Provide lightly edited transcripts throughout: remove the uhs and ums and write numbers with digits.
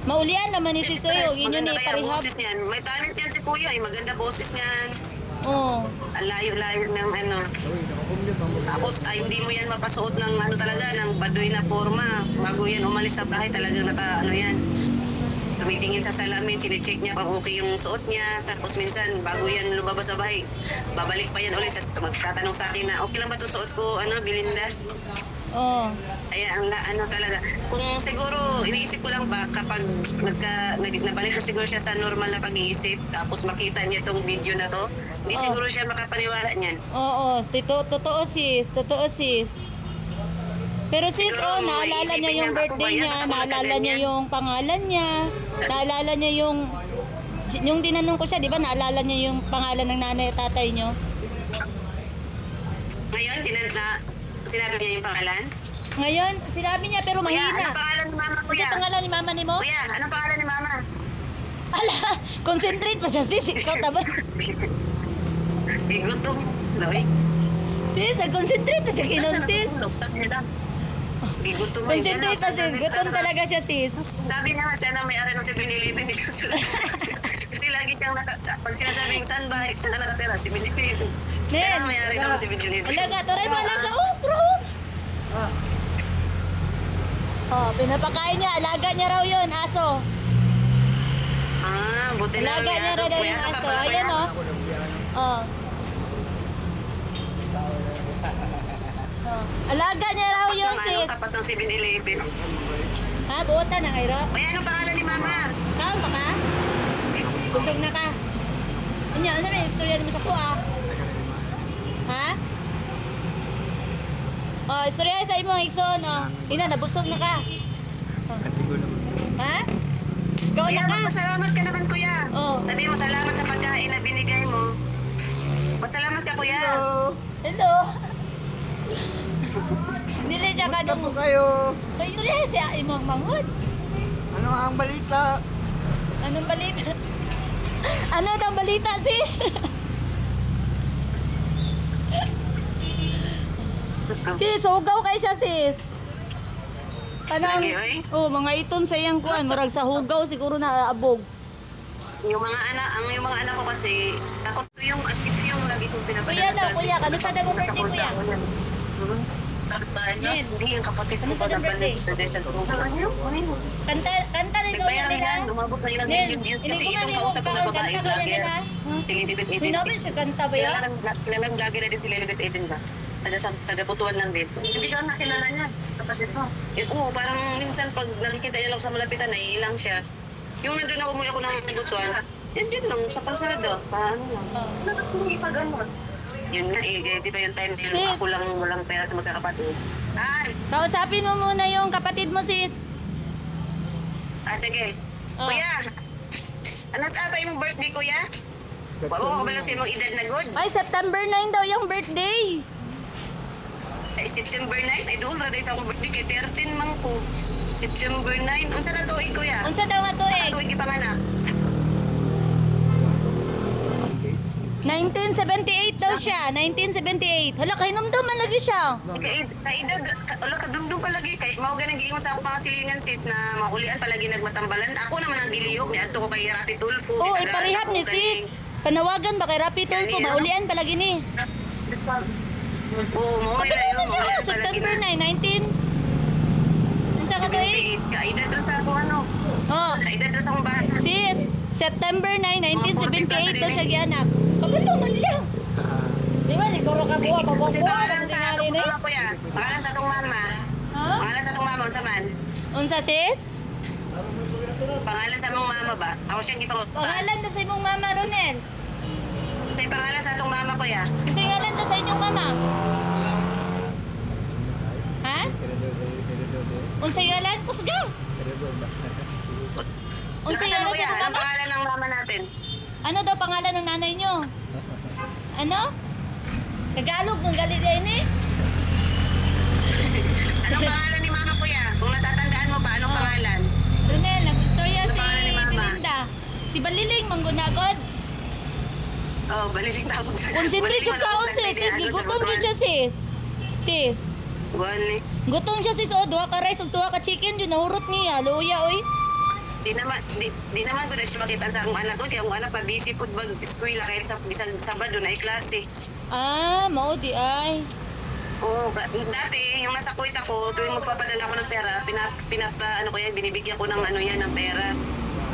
Maulian naman ni si Soy, o yun Maganda ni kaya parihab. boses niyan. May talent yan si Kuya, maganda boses niyan. Oo. Ang layo-layo ng ano. Tapos hindi mo yan mapasuot ng ano talaga, ng baduy na forma. Bago yan umalis sa bahay talagang naka ano yan. Tumitingin sa salamin, sine-check niya kung okay yung suot niya. Tapos minsan, bago yan lumabas sa bahay, babalik pa yan ulit. Magtatanong sa akin na, okay lang ba ito suot ko, Belinda? Oo. Kaya ano talaga, kung siguro, iniisip ko lang ba, kapag nabalik na siguro siya sa normal na pag-iisip, tapos makita niya itong video na to, hindi siguro siya makapaniwala niyan. Oo, totoo sis, totoo sis. Pero sis, Siguro, naalala niya yung birthday niya, naalala niya yung pangalan niya, naalala niya yung tinanong ko siya, di ba, naalala niya yung pangalan ng nanay at tatay niyo? Ngayon, sinabi niya yung pangalan? Ngayon, sinabi niya pero Kuya, mahina. anong pangalan ni Mama, Ano Kuya? pangalan ni mama ni mo? Kuya, anong pangalan ni Mama? Ala, concentrate pa siya sis, ikaw dapat. Gutom. Loy. Sis, concentrate pa siya kinom sis. Gutom. Concentrate pa sis, gutom talaga siya sis. Sabi niya siya na may-ari ng 7-Eleven dito sa kasi lagi siyang pag sinasabing saan ba nakatira, 7-Eleven. Siya na may-ari ng 7-Eleven. Alaga, toray mo, alaga, bro. Pinapakain niya, alaga niya raw yun, aso. Buti na Alaga niya raw yung aso. Ayan alaga niya raw yun sis. Tapat ng 7-Eleven. Ha, buota na kayo. Kuya, anong pangalan ni Mama? Kaon pa ka? Busog na ka. Ano may istorya naman sa kuha? Ha? Istorya sa imong igsoon, Ina, nabusog na ka. Ha? Ikaw na ka? Masalamat ka naman, Kuya. Sabi mo, salamat sa pagkain na binigay mo. Masalamat ka, Kuya. Hello. Nili siya ka Kumusta po kayo? So, istorya siya imong manghod. Ano ang balita? Anong balita? Ano daw balita, sis? Sis, hugaw kay siya, sis. Kanang, Lagi, oy. mga iton sa iyang kuan, marag sa hugaw siguro na abog. Yung mga anak ko kasi, ito yung lagi kong pinapadala. Kuya, kanusta mo birthday, kuya? Hindi yung kapatid ko Ano sa pa birthday? sa desal ko. Kanta rin Nagbayar nila. nila, umabot na ilang million views kasi itong kausap ko na babae vlogger. Si Lilibet Eden. Hinabi siya kanta ba yan? Kilalang vlogger na din si Lilibet Eden ba? Taga-Butuan lang din. Hindi ka nakilala niya, kapatid mo. Oo, parang minsan pag nakikita niya lang sa malapitan, naiilang siya. Yung nandun ako umuwi ako ng Butuan, yan din lang, sa kalsada. Paano lang? Nakakapag-ano. Yun nga di ba yung time na yun, ako lang walang pera sa magkakapatid. Kausapin mo muna yung kapatid mo, sis. Sige. Kuya, ano sa pa yung birthday, Kuya? Wala ko ba lang sa imong edad na good? Ay, September 9 daw yung birthday. September 9, ay doon raday sa akong birthday kay 13 man ko. September 9, unsa na tuig, Kuya? Unsa daw nga tuig? Tuig ipanganak. 1978 daw siya, 1978. Hala, kahinumduman lagi siya. Kaedad, wala kadumdum palagi kay mao ganang giingon sa ako pangasilingan sis na maulian palagi nagmatambalan. Ako naman ang giliyog ni adto ko kay Rapi Tulfo. Iparihab ni sis. Panawagan ba kay Rapi Tulfo, maulian palagi ni. Mo may layo mo. September 9, 19. Unsa ka tuig? Kaedad do sa ako kaedad do sa akong bahay. Sis, September 9, 1978 daw siya gianak. Kabalo man siya. Di ba, siguro ka buwa, pabuwa, Pangalan sa atong mama, Kuya. Pangalan sa atong mama. Pangalan sa atong mama, unsa man? Unsa sis? Pangalan sa mong mama ba? Ako siyang gipawag. Pangalan na sa imong mama, Ronel. Sa pangalan sa atong mama, Kuya. Unsa ngalan na sa inyong mama? Ha? Unsa ngalan? Pusga. Unsa Nakasan, ngalan Kuya? sa Anong mama? pangalan ng mama natin? Ano daw pangalan ng nanay nyo? Ano? Tagalog ng galit ini? Anong pangalan ni mama, Kuya? Kung natatandaan mo pa, anong pangalan? Ronel, nag-istorya si Pangalan ni Mama. Belinda. Si Baliling, manggunagod. Baliling tawag. Concentrate siya kaon sis. Sis, gigutom yun siya sis. Sis. One. Gutom siya sis. Duha ka rice ug duha ka chicken. Yun, nahurot niya. Luya, oy. Di naman ko na siya makita sa akong anak ko. Kaya akong anak pa-busy po mag-eskwela kahit sa bisag Sabado na klase. Mao di ay. Oo, dati yung nasa Kuwait ako, tuwing magpapadala ako ng pera, ano ko yan, binibigyan ko ng ano yan, ng pera.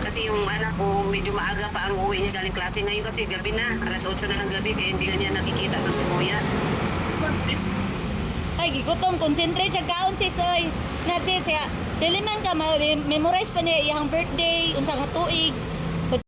Kasi yung anak ko, medyo maaga pa ang uwi niya galing klase. Ngayon kasi gabi na, alas 8 na ng gabi, kaya hindi na niya nakikita to si Kuya. Ay, gigutong, concentrate siya kaon sis, oy. Na sis, ya, dili man ka, memorize pa niya iyang birthday, unsa nga tuig.